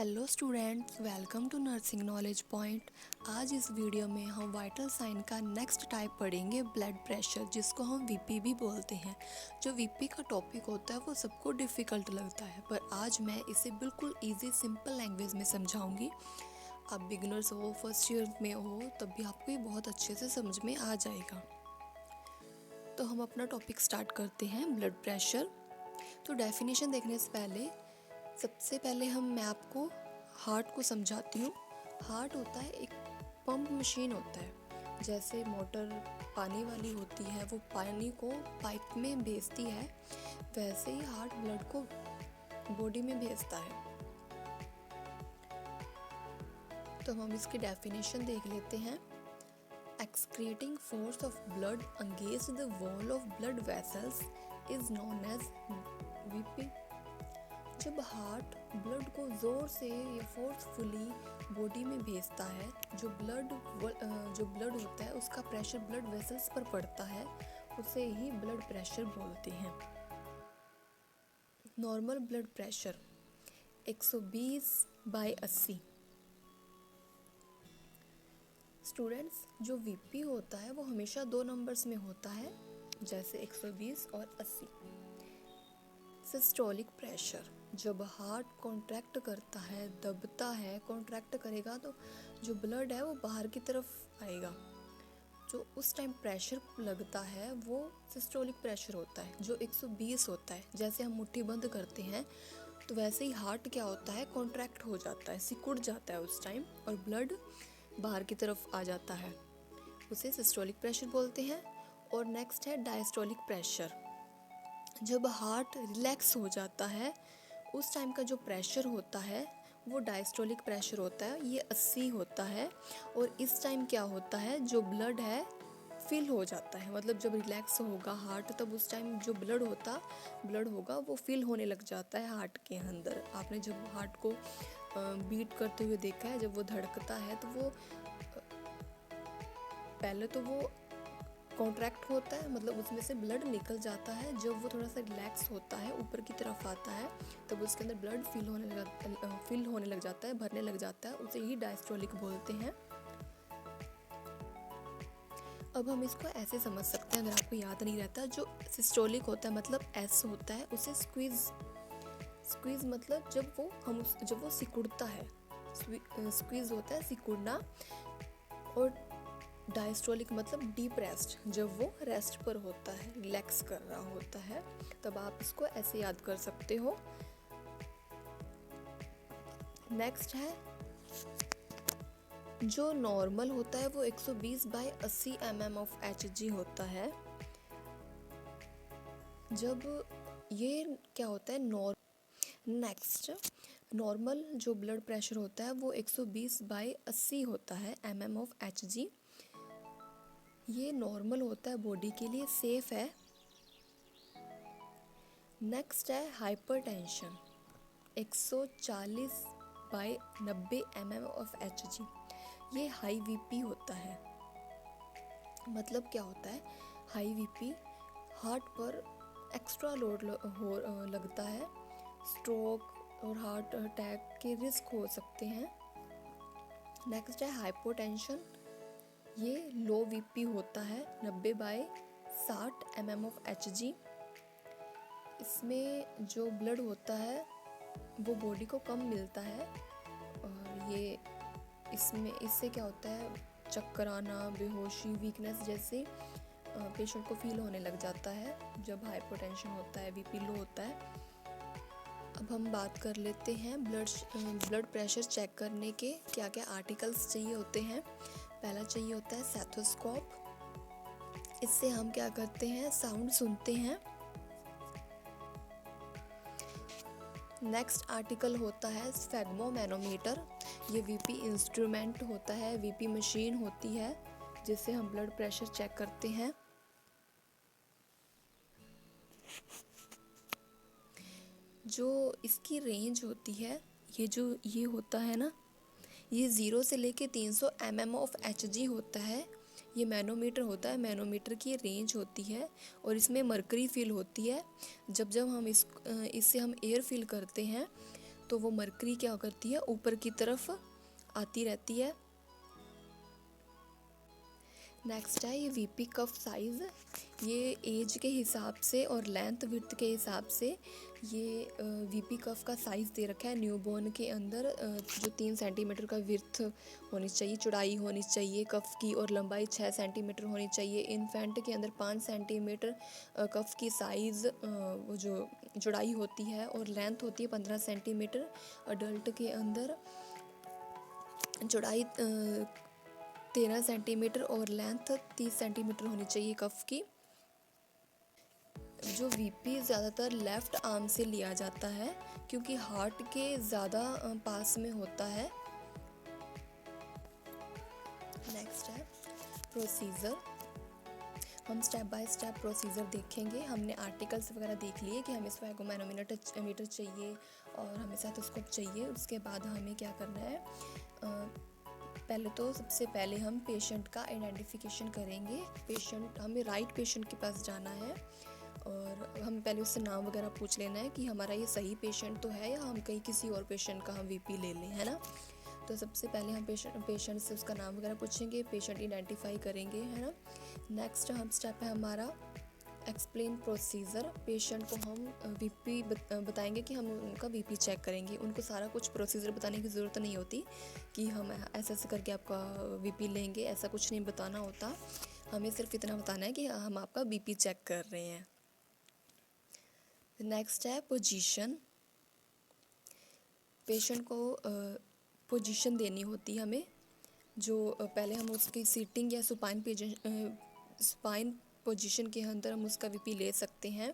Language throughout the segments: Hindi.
Hello students, welcome to nursing knowledge point. आज इस वीडियो में हम वाइटल साइन का नेक्स्ट टाइप पढ़ेंगे, ब्लड प्रेशर, जिसको हम वीपी भी बोलते हैं। जो वीपी का टॉपिक होता है वो सबको डिफ़िकल्ट लगता है, पर आज मैं इसे बिल्कुल इजी सिंपल लैंग्वेज में समझाऊंगी। आप बिगिनर्स हो, फर्स्ट ईयर में हो, तब भी आपको ये बहुत अच्छे से समझ में आ जाएगा। तो हम अपना टॉपिक स्टार्ट करते हैं, ब्लड प्रेशर। तो डेफिनेशन देखने से पहले सबसे पहले मैं आपको हार्ट को समझाती हूँ। हार्ट होता है एक पंप मशीन होता है। जैसे मोटर पानी वाली होती है, वो पानी को पाइप में भेजती है, वैसे ही हार्ट ब्लड को बॉडी में भेजता है। तो हम इसकी डेफिनेशन देख लेते हैं। Excreting force of blood against the wall of blood vessels is known as BP. जब हार्ट ब्लड को ज़ोर से या फोर्सफुली बॉडी में भेजता है, जो ब्लड होता है उसका प्रेशर ब्लड वेसल्स पर पड़ता है, उसे ही ब्लड प्रेशर बोलते हैं। Normal blood pressure 120/80। स्टूडेंट्स, जो वीपी होता है वो हमेशा 2 नंबर्स में होता है, जैसे 120 और 80। सिस्टोलिक प्रेशर, जब हार्ट कॉन्ट्रैक्ट करता है, दबता है, कॉन्ट्रैक्ट करेगा तो जो ब्लड है वो बाहर की तरफ आएगा। जो उस टाइम प्रेशर लगता है वो सिस्टोलिक प्रेशर होता है, जो 120 होता है। जैसे हम मुट्ठी बंद करते हैं तो वैसे ही हार्ट क्या होता है, कॉन्ट्रैक्ट हो जाता है, सिकुड़ जाता है उस टाइम, और ब्लड बाहर की तरफ आ जाता है, उसे सिस्टोलिक प्रेशर बोलते हैं। और नेक्स्ट है डायस्टोलिक प्रेशर। जब हार्ट रिलैक्स हो जाता है उस टाइम का जो प्रेशर होता है वो डायस्टोलिक प्रेशर होता है, ये 80 होता है। और इस टाइम क्या होता है, जो ब्लड है फिल हो जाता है, मतलब जब रिलैक्स होगा हार्ट तब उस टाइम जो ब्लड होगा वो फिल होने लग जाता है हार्ट के अंदर। आपने जब हार्ट को बीट करते हुए देखा है, जब वो धड़कता है तो वो पहले तो वो कॉन्ट्रैक्ट होता है, मतलब उसमें से ब्लड निकल जाता है। जब वो थोड़ा सा रिलैक्स होता है, ऊपर की तरफ आता है, तब उसके अंदर ब्लड फिल होने लग जाता है, भरने लग जाता है, उसे ही डायस्टोलिक बोलते हैं। अब हम इसको ऐसे समझ सकते हैं, अगर आपको याद नहीं रहता, जो सिस्टोलिक होता है मतलब एस होता है, उसे स्क्वीज मतलब जब वो सिकुड़ता है, स्क्वीज होता है सिकुड़ना। और डायस्टोलिक मतलब डिप्रेस्ड, जब वो रेस्ट पर होता है, रिलैक्स कर रहा होता है, तब आप इसको ऐसे याद कर सकते हो। नेक्स्ट है, जो नॉर्मल होता है वो 120/80 mm ऑफ Hg होता है। जब ये क्या होता है नेक्स्ट, नॉर्मल जो ब्लड प्रेशर होता है वो 120/80 होता है mm ऑफ Hg। ये नॉर्मल होता है, बॉडी के लिए सेफ है। नेक्स्ट है हाइपरटेंशन, 140/90 mm ऑफ Hg। ये हाई वीपी होता है। मतलब क्या होता है, हाई वीपी हार्ट पर एक्स्ट्रा लोड लगता है, स्ट्रोक और हार्ट अटैक के रिस्क हो सकते हैं। नेक्स्ट है हाइपोटेंशन, ये लो वीपी होता है, 90/60 mm ऑफ Hg। इसमें जो ब्लड होता है वो बॉडी को कम मिलता है, और इससे क्या होता है, चक्कर आना, बेहोशी, वीकनेस जैसे पेशेंट को फील होने लग जाता है जब हाइपोटेंशन होता है, वीपी लो होता है। अब हम बात कर लेते हैं ब्लड प्रेशर चेक करने के क्या क्या आर्टिकल्स चाहिए होते हैं। पहला चाहिए होता है स्टेथोस्कोप। इससे हम क्या करते हैं, साउंड सुनते हैं। नेक्स्ट आर्टिकल होता है स्फेग्मोमैनोमीटर। ये वीपी इंस्ट्रूमेंट होता है, वीपी मशीन होती है, जिससे हम ब्लड प्रेशर चेक करते हैं। जो इसकी रेंज होती है, ये होता है ना, ये 0 से लेके 300 mm ऑफ Hg होता है। ये मैनोमीटर होता है, मैनोमीटर की रेंज होती है, और इसमें मरकरी फिल होती है। जब हम इससे हम एयर फिल करते हैं तो वो मरकरी क्या करती है, ऊपर की तरफ आती रहती है। नेक्स्ट है ये वीपी कफ साइज़। ये एज के हिसाब से और लेंथ विड्थ के हिसाब से ये वीपी कफ का साइज़ दे रखा है। न्यूबॉर्न के अंदर जो 3 सेंटीमीटर का विड्थ होनी चाहिए, चौड़ाई होनी चाहिए कफ की, और लंबाई 6 सेंटीमीटर होनी चाहिए। इन्फेंट के अंदर 5 सेंटीमीटर कफ की साइज़ वो जो चौड़ाई होती है, और लेंथ होती है 15 सेंटीमीटर। अडल्ट के अंदर चौड़ाई 13 सेंटीमीटर और लेंथ 30 सेंटीमीटर होनी चाहिए कफ की। जो वीपी ज़्यादातर लेफ़्ट आर्म से लिया जाता है क्योंकि हार्ट के ज़्यादा पास में होता है। नेक्स्ट है प्रोसीजर। हम स्टेप बाय स्टेप प्रोसीजर देखेंगे। हमने आर्टिकल्स वगैरह देख लिए कि हमें स्फेगोमैनोमीटर चाहिए और हमें स्टेथोस्कोप चाहिए। उसके बाद हमें क्या करना है, पहले तो सबसे पहले हम पेशेंट का आइडेंटिफिकेशन करेंगे। हमें राइट पेशेंट के पास जाना है और हम पहले उससे नाम वगैरह पूछ लेना है कि हमारा ये सही पेशेंट तो है या हम कहीं किसी और पेशेंट का हम वीपी ले लें, है ना। तो सबसे पहले हम पेशेंट से उसका नाम वगैरह पूछेंगे, पेशेंट आइडेंटिफाई करेंगे, है ना। नेक्स्ट हम स्टेप है हमारा एक्सप्लेन प्रोसीजर। पेशेंट को हम वीपी बताएंगे कि हम उनका वीपी चेक करेंगे। उनको सारा कुछ प्रोसीजर बताने की ज़रूरत नहीं होती कि हम ऐसे करके आपका वीपी लेंगे, ऐसा कुछ नहीं बताना होता। हमें सिर्फ इतना बताना है कि हम आपका वीपी चेक कर रहे हैं। नेक्स्ट है पोजीशन। पेशेंट को पोजीशन देनी होती है हमें। जो पहले हम उसकी सीटिंग या सुपाइन पोजीशन के अंदर हम उसका वीपी ले सकते हैं,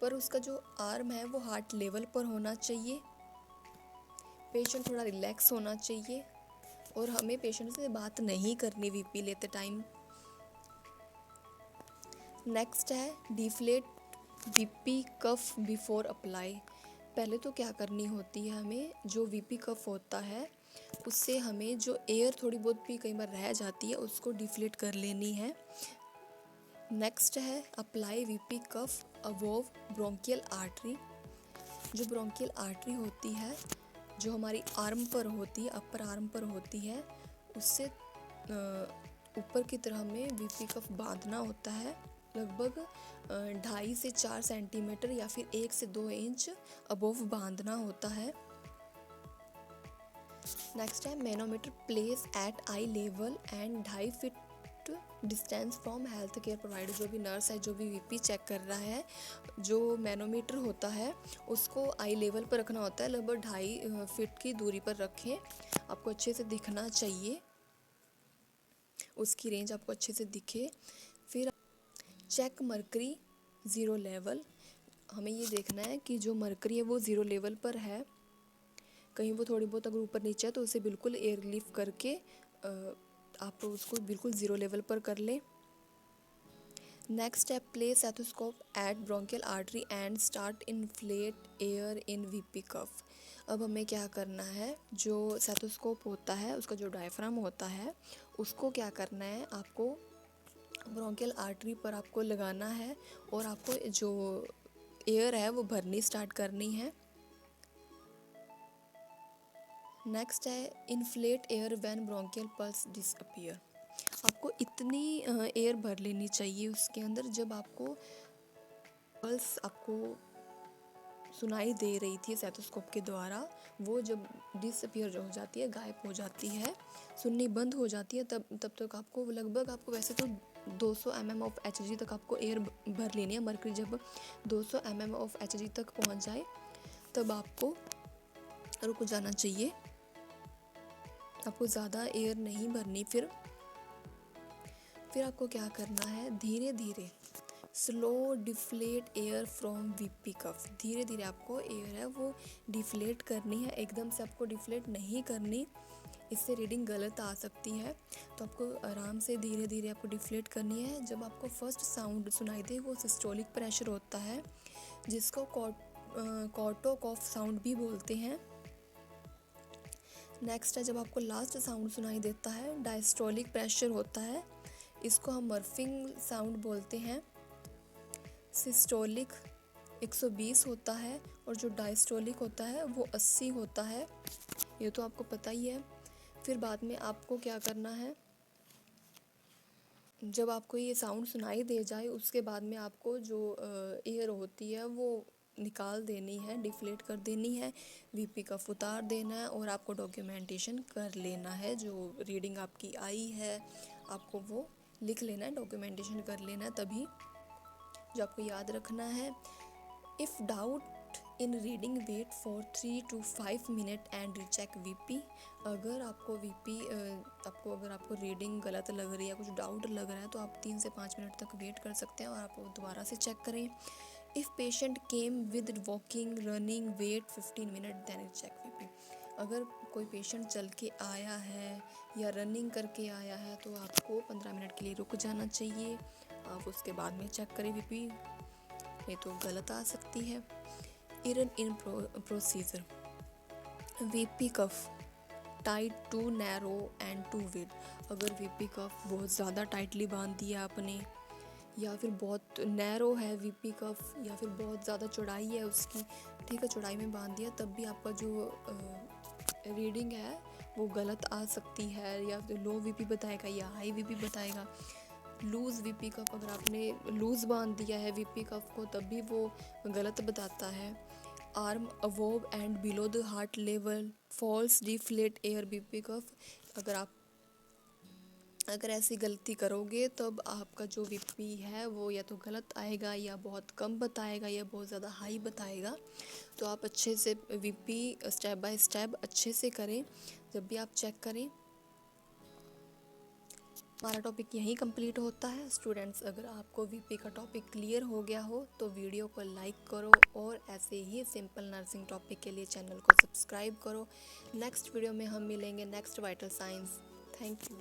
पर उसका जो आर्म है वो हार्ट लेवल पर होना चाहिए। पेशेंट थोड़ा रिलैक्स होना चाहिए और हमें पेशेंट से बात नहीं करनी वीपी लेते टाइम। नेक्स्ट है डिफ्लेट वीपी कफ बिफोर अप्लाई। पहले तो क्या करनी होती है, हमें जो वीपी कफ होता है उससे हमें जो एयर थोड़ी बहुत भी कई बार रह जाती है उसको डिफ्लेट कर लेनी है। नेक्स्ट है अप्लाई वीपी कफ अबोव ब्रोंकियल आर्टरी। जो ब्रोंकियल आर्टरी होती है, जो हमारी आर्म पर होती है, अपर आर्म पर होती है, उससे ऊपर की तरह हमें वीपी कफ बांधना होता है। लगभग 2.5 से 4 सेंटीमीटर या फिर 1 से 2 इंच अबोव बांधना होता है। नेक्स्ट है manometer place at I level and 2.5 feet distance from health care provider. जो भी नर्स है, जो भी वीपी चेक कर रहा है, जो मैनोमीटर होता है उसको आई लेवल पर रखना होता है। लगभग 2.5 फीट की दूरी पर रखें। आपको अच्छे से दिखना चाहिए, उसकी रेंज आपको अच्छे से दिखे। फिर चेक मरकरी 0 लेवल। हमें ये देखना है कि जो मरकरी है वो 0 लेवल पर है। कहीं वो थोड़ी बहुत अगर ऊपर नीचे है तो उसे बिल्कुल एयर लिफ्ट करके आप उसको बिल्कुल 0 लेवल पर कर लें। Next step place stethoscope at bronchial artery and start inflate air in BP cuff. अब हमें क्या करना है, जो स्टेथोस्कोप होता है उसका जो डायफ्राम होता है उसको क्या करना है, आपको ब्रोंकियल आर्टरी पर आपको लगाना है और आपको जो एयर है वो भरनी स्टार्ट करनी है। नेक्स्ट है inflate air when bronchial pulse disappear. आपको इतनी एयर भर लेनी चाहिए उसके अंदर जब आपको पल्स आपको सुनाई दे रही थी स्टेथोस्कोप के द्वारा, वो जब डिसअपीयर हो जाती है, गायब हो जाती है, सुननी बंद हो जाती है, तब तक आपको लगभग आपको वैसे तो 200 mm ऑफ Hg तक आपको एयर भर लेनी है। मरकरी जब 200 mm ऑफ Hg तक पहुंच जाए तब आपको रुक जाना चाहिए। आपको ज़्यादा एयर नहीं भरनी। फिर आपको क्या करना है, धीरे धीरे slow deflate air from BP cuff. धीरे धीरे आपको एयर है वो डिफ्लेट करनी है, एकदम से आपको डिफ्लेट नहीं करनी, इससे रीडिंग गलत आ सकती है। तो आपको आराम से धीरे धीरे आपको डिफ्लेट करनी है। जब आपको फर्स्ट साउंड सुनाई दे वो सिस्टोलिक प्रेशर होता है, जिसको कॉटो कॉफ साउंड भी बोलते हैं। नेक्स्ट है जब आपको लास्ट साउंड सुनाई देता है, डायस्टोलिक प्रेशर होता है, इसको हम मर्फिंग साउंड बोलते हैं। सिस्टोलिक 120 होता है और जो डायस्टोलिक होता है वो 80 होता है, ये तो आपको पता ही है। फिर बाद में आपको क्या करना है, जब आपको ये साउंड सुनाई दे जाए उसके बाद में आपको जो एयर होती है वो निकाल देनी है, डिफ्लेट कर देनी है, वीपी कफ उतार देना है और आपको डॉक्यूमेंटेशन कर लेना है। जो रीडिंग आपकी आई है आपको वो लिख लेना है, डॉक्यूमेंटेशन कर लेना है। तभी जो आपको याद रखना है, if doubt in reading wait for 3 to 5 minute and recheck BP. अगर आपको अगर आपको रीडिंग गलत लग रही है, कुछ डाउट लग रहा है, तो आप 3 से 5 मिनट तक वेट कर सकते हैं और आप दोबारा से चेक करें। If patient came with walking running wait 15 minute then recheck BP. अगर कोई पेशेंट चल के आया है या रनिंग करके आया है तो आपको 15 मिनट के लिए रुक जाना चाहिए, आप उसके बाद में चेक करें वीपी, नहीं तो गलत आ सकती है। Error in procedure, BP cuff tight too narrow and too wide. अगर वीपी कफ बहुत ज़्यादा टाइटली बांध दिया आपने, या फिर बहुत नैरो है वीपी कफ, या फिर बहुत ज़्यादा चौड़ाई है उसकी, ठीक है, चौड़ाई में बांध दिया, तब भी आपका जो रीडिंग है वो गलत आ सकती है, या फिर लो वीपी बताएगा या हाई वीपी बताएगा। लूज़ वीपी कफ, अगर आपने लूज़ बांध दिया है वीपी कफ को तब भी वो गलत बताता है। Arm above and below the heart level false deflate air BP cuff. अगर ऐसी गलती करोगे तब आपका जो वीपी है वो या तो गलत आएगा या बहुत कम बताएगा या बहुत ज़्यादा हाई बताएगा। तो आप अच्छे से वीपी स्टेप बाय स्टेप अच्छे से करें जब भी आप चेक करें। हमारा टॉपिक यहीं कंप्लीट होता है। स्टूडेंट्स, अगर आपको वीपी का टॉपिक क्लियर हो गया हो तो वीडियो को लाइक करो और ऐसे ही सिंपल नर्सिंग टॉपिक के लिए चैनल को सब्सक्राइब करो। नेक्स्ट वीडियो में हम मिलेंगे next vital science. Thank you.